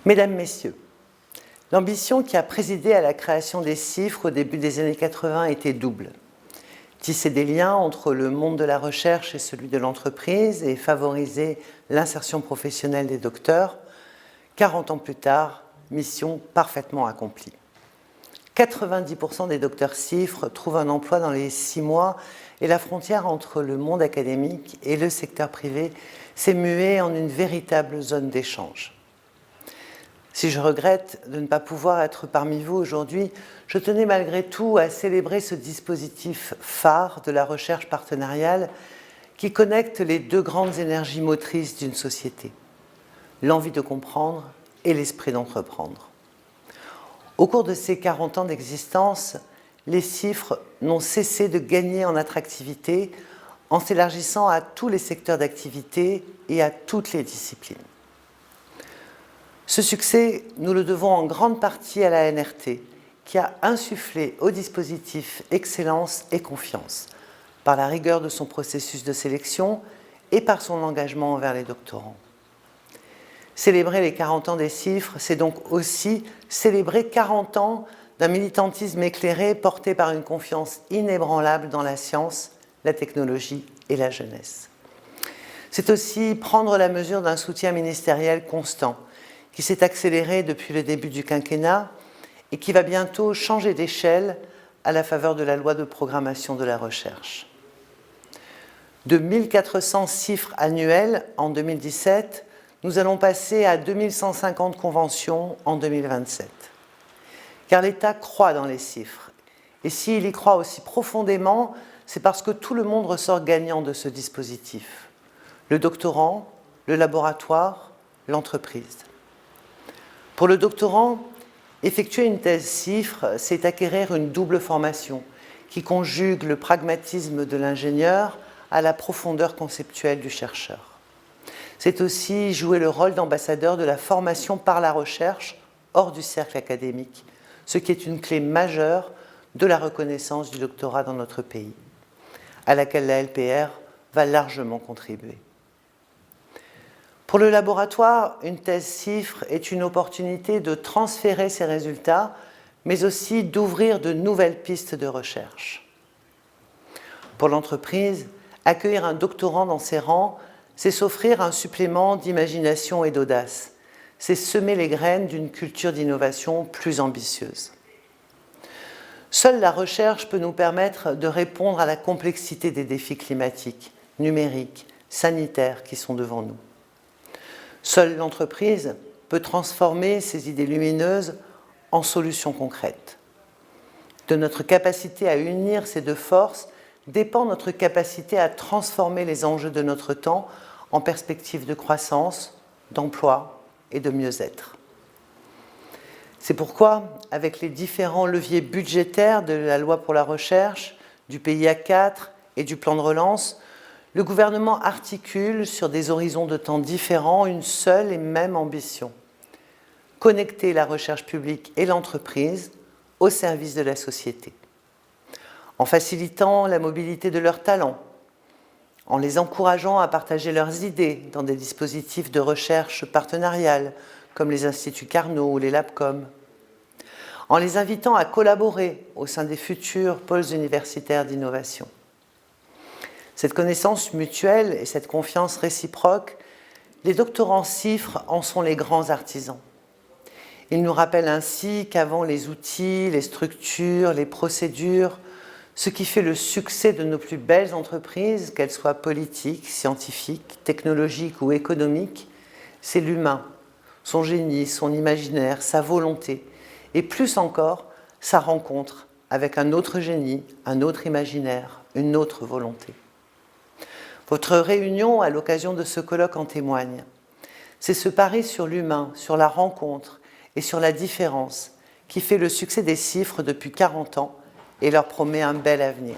Mesdames, Messieurs, l'ambition qui a présidé à la création des CIFRE au début des années 80 était double. Tisser des liens entre le monde de la recherche et celui de l'entreprise et favoriser l'insertion professionnelle des docteurs. 40 ans plus tard, mission parfaitement accomplie. 90% des docteurs CIFRE trouvent un emploi dans les 6 mois et la frontière entre le monde académique et le secteur privé s'est muée en une véritable zone d'échange. Si je regrette de ne pas pouvoir être parmi vous aujourd'hui, je tenais malgré tout à célébrer ce dispositif phare de la recherche partenariale qui connecte les deux grandes énergies motrices d'une société, l'envie de comprendre et l'esprit d'entreprendre. Au cours de ces 40 ans d'existence, les CIFRE n'ont cessé de gagner en attractivité en s'élargissant à tous les secteurs d'activité et à toutes les disciplines. Ce succès, nous le devons en grande partie à la NRT, qui a insufflé au dispositif excellence et confiance, par la rigueur de son processus de sélection et par son engagement envers les doctorants. Célébrer les 40 ans des CIFRE, c'est donc aussi célébrer 40 ans d'un militantisme éclairé porté par une confiance inébranlable dans la science, la technologie et la jeunesse. C'est aussi prendre la mesure d'un soutien ministériel constant, qui s'est accéléré depuis le début du quinquennat et qui va bientôt changer d'échelle à la faveur de la loi de programmation de la recherche. De 1400 CIFRE annuels en 2017, nous allons passer à 2150 conventions en 2027. Car l'État croit dans les CIFRE. Et s'il y croit aussi profondément, c'est parce que tout le monde ressort gagnant de ce dispositif. Le doctorant, le laboratoire, l'entreprise. Pour le doctorant, effectuer une thèse CIFRE, c'est acquérir une double formation qui conjugue le pragmatisme de l'ingénieur à la profondeur conceptuelle du chercheur. C'est aussi jouer le rôle d'ambassadeur de la formation par la recherche hors du cercle académique, ce qui est une clé majeure de la reconnaissance du doctorat dans notre pays, à laquelle la LPR va largement contribuer. Pour le laboratoire, une thèse CIFRE est une opportunité de transférer ses résultats, mais aussi d'ouvrir de nouvelles pistes de recherche. Pour l'entreprise, accueillir un doctorant dans ses rangs, c'est s'offrir un supplément d'imagination et d'audace. C'est semer les graines d'une culture d'innovation plus ambitieuse. Seule la recherche peut nous permettre de répondre à la complexité des défis climatiques, numériques, sanitaires qui sont devant nous. Seule l'entreprise peut transformer ces idées lumineuses en solutions concrètes. De notre capacité à unir ces deux forces dépend notre capacité à transformer les enjeux de notre temps en perspectives de croissance, d'emploi et de mieux-être. C'est pourquoi, avec les différents leviers budgétaires de la loi pour la recherche, du PIA 4 et du plan de relance, le gouvernement articule sur des horizons de temps différents une seule et même ambition: connecter la recherche publique et l'entreprise au service de la société, en facilitant la mobilité de leurs talents, en les encourageant à partager leurs idées dans des dispositifs de recherche partenariale, comme les instituts Carnot ou les Labcom, en les invitant à collaborer au sein des futurs pôles universitaires d'innovation. Cette connaissance mutuelle et cette confiance réciproque, les doctorants CIFRE en sont les grands artisans. Ils nous rappellent ainsi qu'avant les outils, les structures, les procédures, ce qui fait le succès de nos plus belles entreprises, qu'elles soient politiques, scientifiques, technologiques ou économiques, c'est l'humain, son génie, son imaginaire, sa volonté, et plus encore, sa rencontre avec un autre génie, un autre imaginaire, une autre volonté. Votre réunion à l'occasion de ce colloque en témoigne. C'est ce pari sur l'humain, sur la rencontre et sur la différence qui fait le succès des CIFRE depuis 40 ans et leur promet un bel avenir.